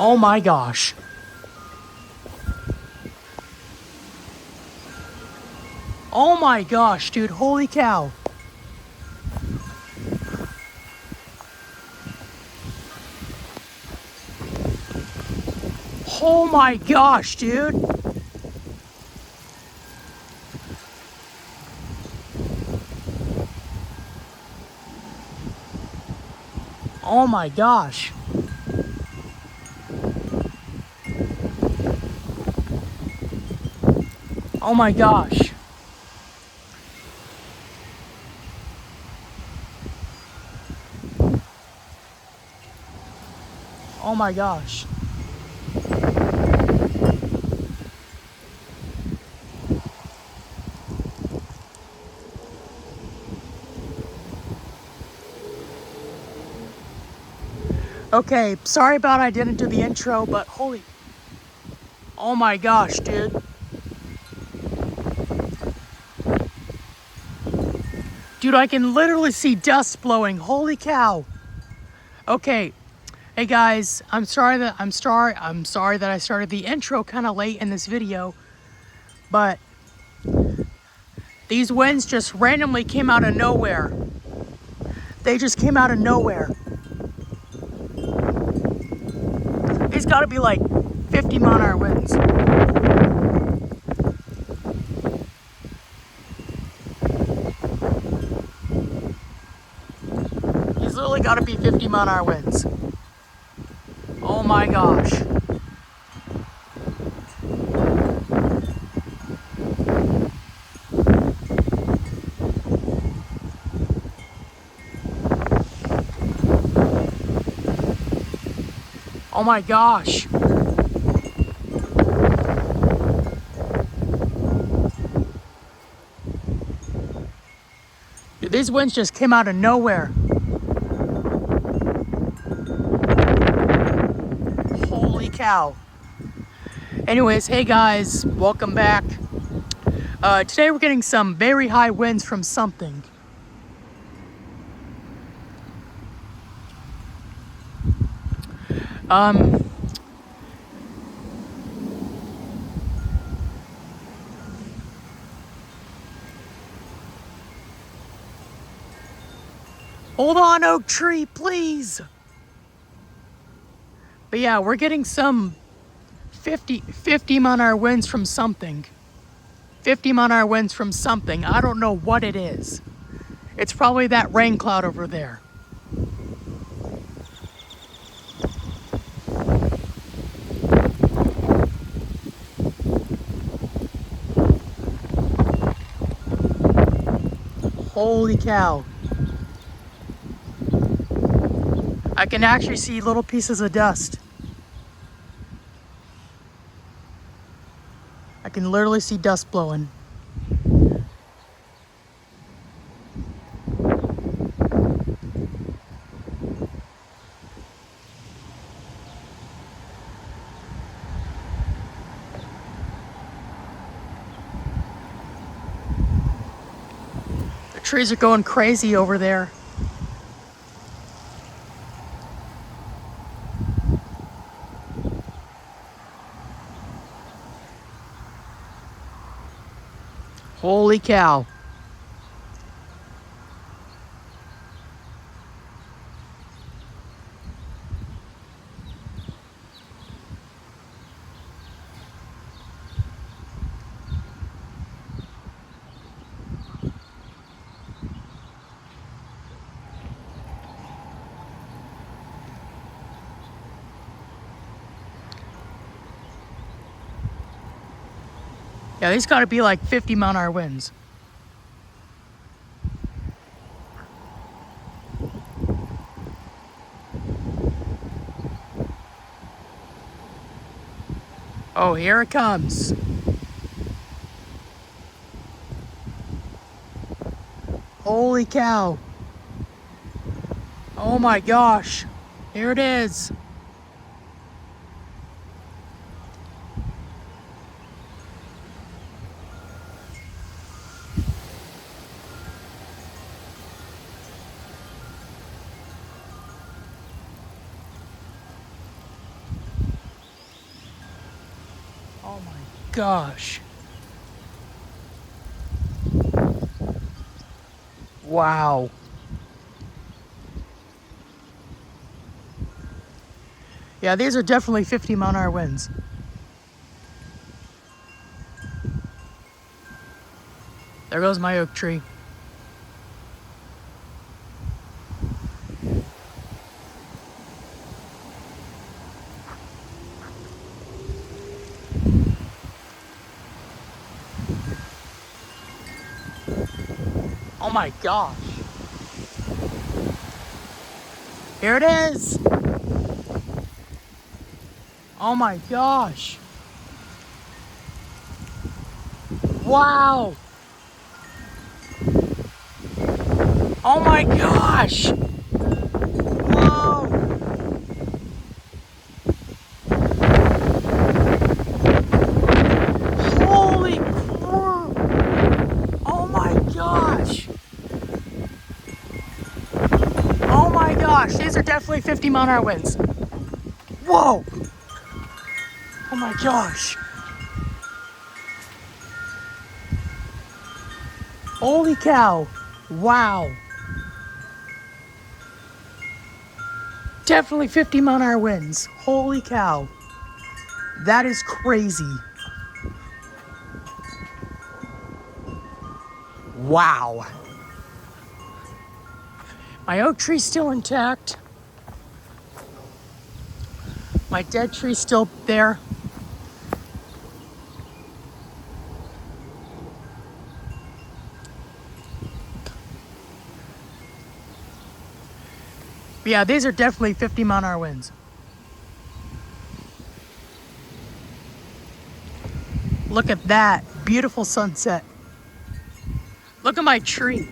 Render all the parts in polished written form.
Oh my gosh. Oh my gosh, dude. Holy cow. Oh my gosh, dude. Oh my gosh. Oh my gosh. Oh my gosh. Okay, sorry about I didn't do the intro, but holy... Oh my gosh, dude. Dude, I can literally see dust blowing. Holy cow. Okay. Hey guys, I'm sorry that I started the intro kind of late in this video, but these winds just randomly came out of nowhere. They just came out of nowhere. It's got to be like 50-mile-an-hour winds. It's literally got to be 50-mile-an-hour winds. Oh my gosh. Oh my gosh. Dude, these winds just came out of nowhere. Holy cow. Anyways, hey guys, welcome back. Today we're getting some very high winds from something. Hold on, oak tree, please. But yeah, we're getting some 50-mile-an-hour winds from something. 50-mile-an-hour winds from something. I don't know what it is. It's probably that rain cloud over there. Holy cow. I can actually see little pieces of dust. I can literally see dust blowing. The trees are going crazy over there. Holy cow. Yeah, these gotta be like 50-mile-an-hour winds. Oh, here it comes. Holy cow. Oh my gosh. Here it is. Oh my gosh. Wow. Yeah, these are definitely 50-mile-an-hour winds. There goes my oak tree. Oh my gosh. Here it is. Oh my gosh. Wow. Oh my gosh. Whoa. Holy crap. Oh my gosh. Oh my gosh. These are definitely 50-mile-an-hour winds. Whoa. Oh my gosh. Holy cow. Wow. Definitely 50-mile-an-hour winds. Holy cow. That is crazy. Wow. My oak tree's still intact. My dead tree's still there. But yeah, these are definitely 50-mile-an-hour winds. Look at that. Beautiful sunset. Look at my tree.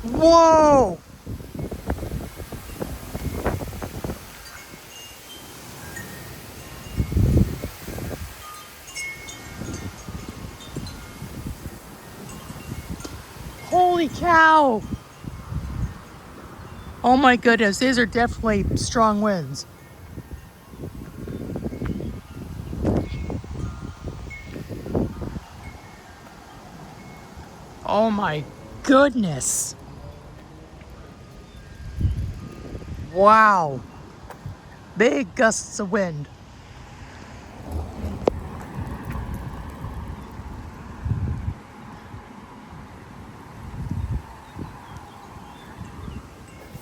Whoa! Holy cow! Oh my goodness, these are definitely strong winds. Oh my goodness. Wow. Big gusts of wind.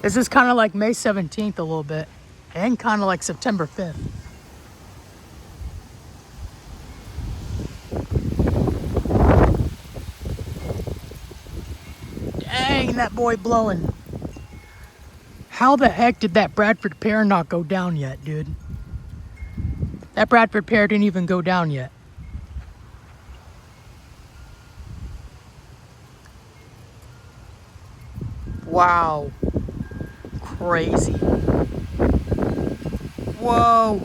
This is kind of like May 17th a little bit, and kind of like September 5th. Dang, that boy blowing. How the heck did that Bradford pear not go down yet, dude? That Bradford pear didn't even go down yet. Wow. Crazy. Whoa.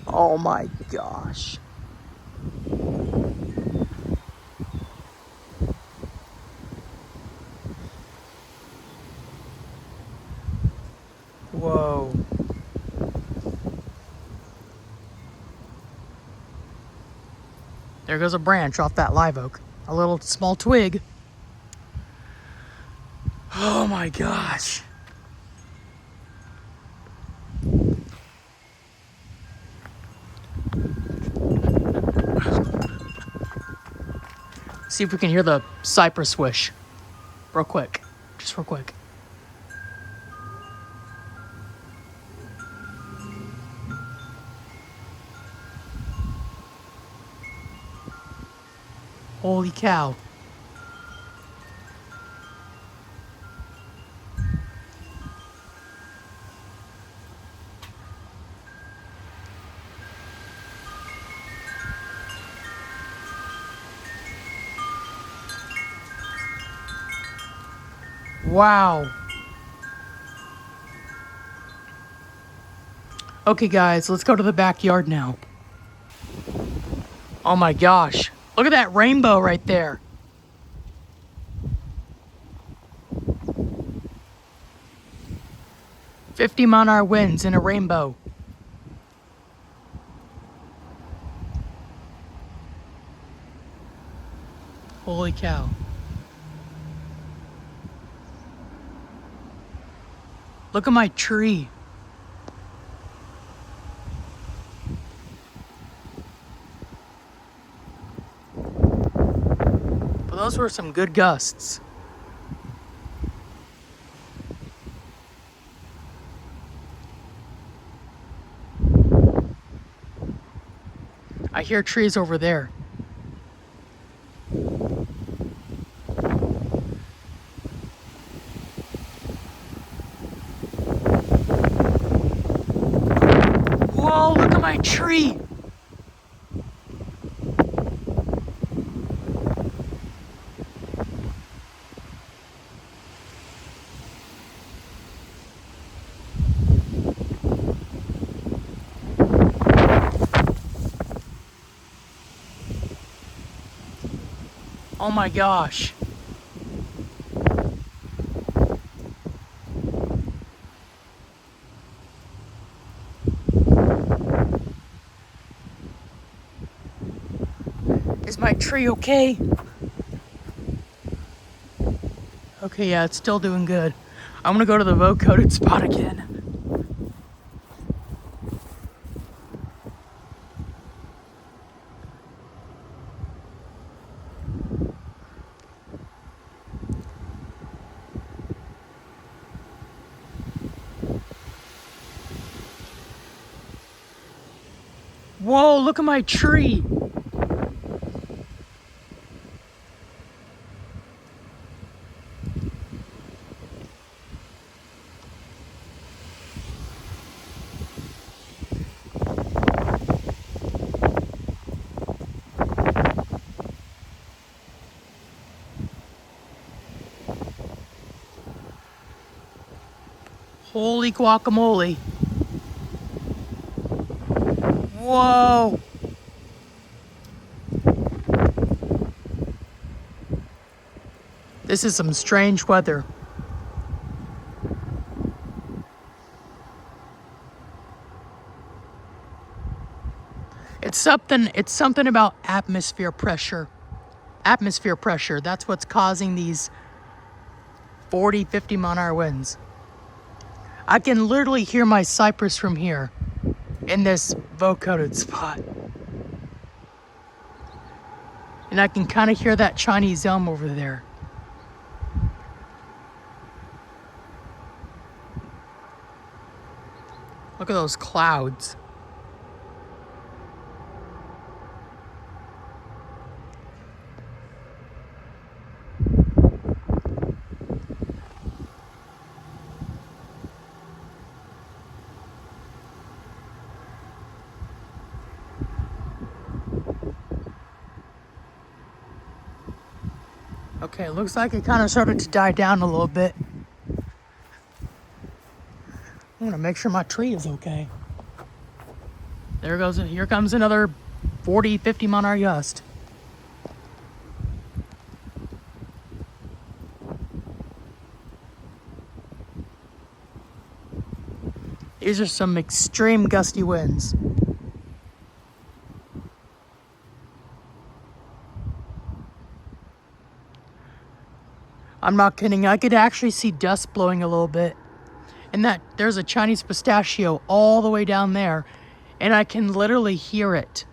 Oh my gosh. Whoa. There goes a branch off that live oak. A little small twig. Oh my gosh. See if we can hear the cypress swish. Real quick. Just real quick. Holy cow. Wow. Okay, guys, let's go to the backyard now. Oh my gosh. Look at that rainbow right there. "50-mile-an-hour winds in a rainbow." Holy cow. Look at my tree. But those were some good gusts. I hear trees over there. Whoa, look at my tree. Oh my gosh. Is my tree okay? Okay, yeah, it's still doing good. I'm gonna go to the vote-coated spot again. Whoa, look at my tree. Holy guacamole. Whoa. This is some strange weather. It's something about atmosphere pressure. Atmosphere pressure, that's what's causing these 40, 50-mile-an-hour winds. I can literally hear my cypress from here in this vote-coated spot. And I can kind of hear that Chinese elm over there. Look at those clouds. Okay, looks like it kind of started to die down a little bit. I'm gonna make sure my tree is okay. There goes, here comes another 40, 50-mile-an-hour gust. These are some extreme gusty winds. I'm not kidding, I could actually see dust blowing a little bit. And that there's a Chinese pistachio all the way down there, and I can literally hear it.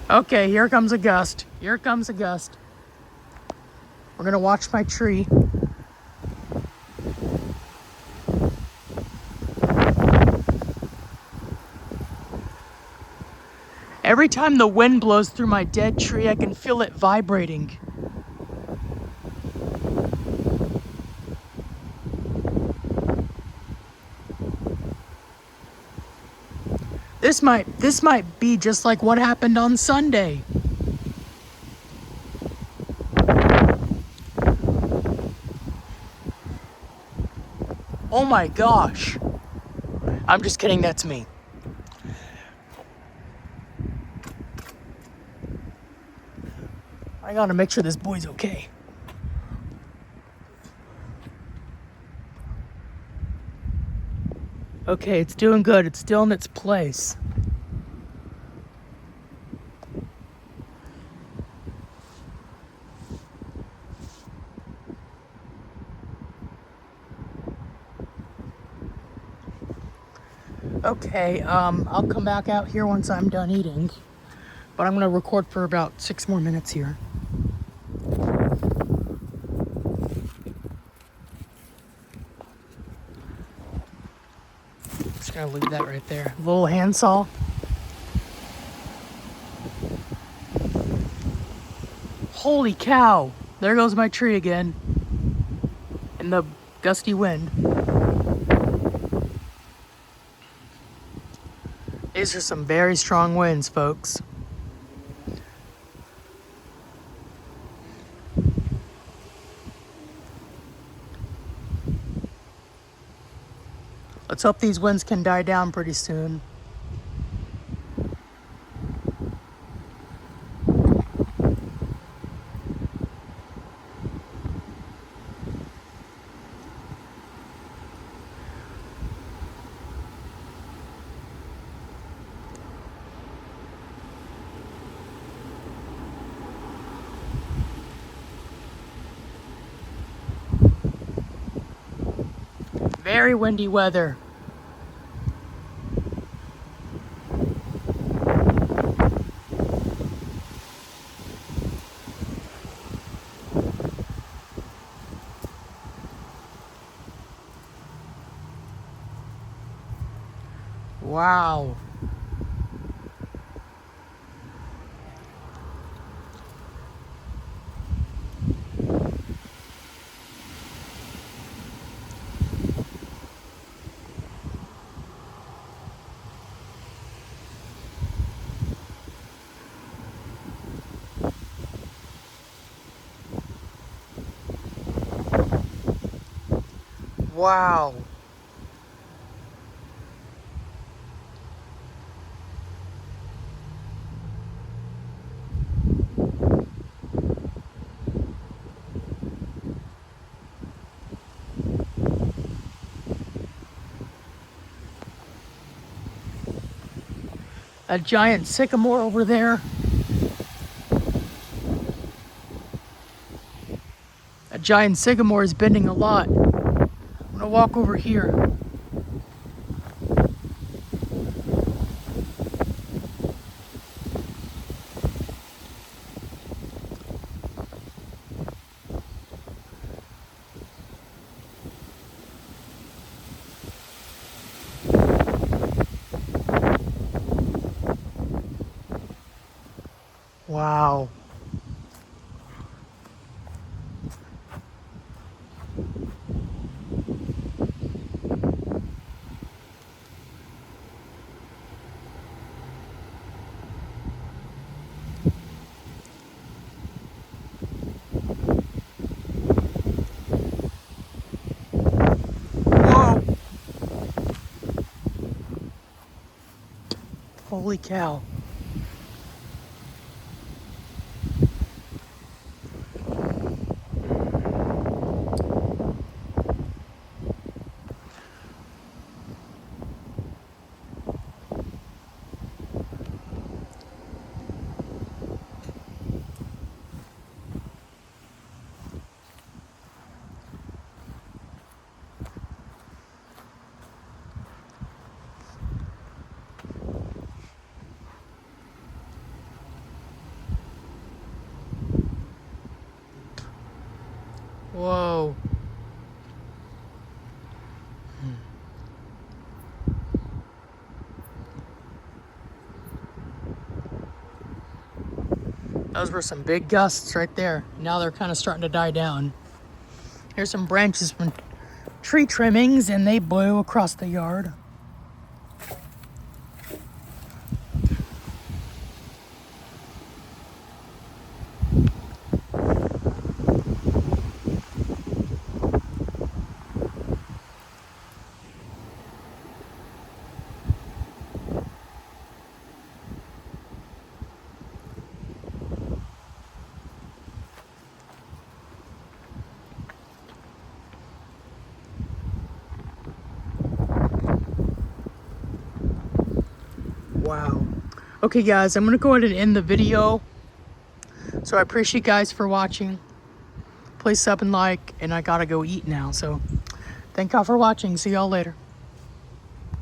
Okay, here comes a gust. Here comes a gust. We're gonna watch my tree. Every time the wind blows through my dead tree, I can feel it vibrating. This might be just like what happened on Sunday. my gosh. I'm just kidding, that's me. I gotta make sure this boy's okay. Okay, it's doing good. It's still in its place. Okay, I'll come back out here once I'm done eating. But I'm gonna record for about 6 more minutes here. Just gonna leave that right there. Little handsaw. Holy cow! There goes my tree again. In the gusty wind. These are some very strong winds, folks. Let's hope these winds can die down pretty soon. Very windy weather. Wow. Wow. A giant sycamore over there. A giant sycamore is bending a lot. I'm gonna walk over here. Wow. Whoa. Holy cow. Whoa. Those were some big gusts right there. Now they're kind of starting to die down. Here's some branches from tree trimmings, and they blew across the yard. Okay guys, I'm gonna go ahead and end the video. So I appreciate you guys for watching. Please sub and like, and I gotta go eat now. So thank y'all for watching. See y'all later.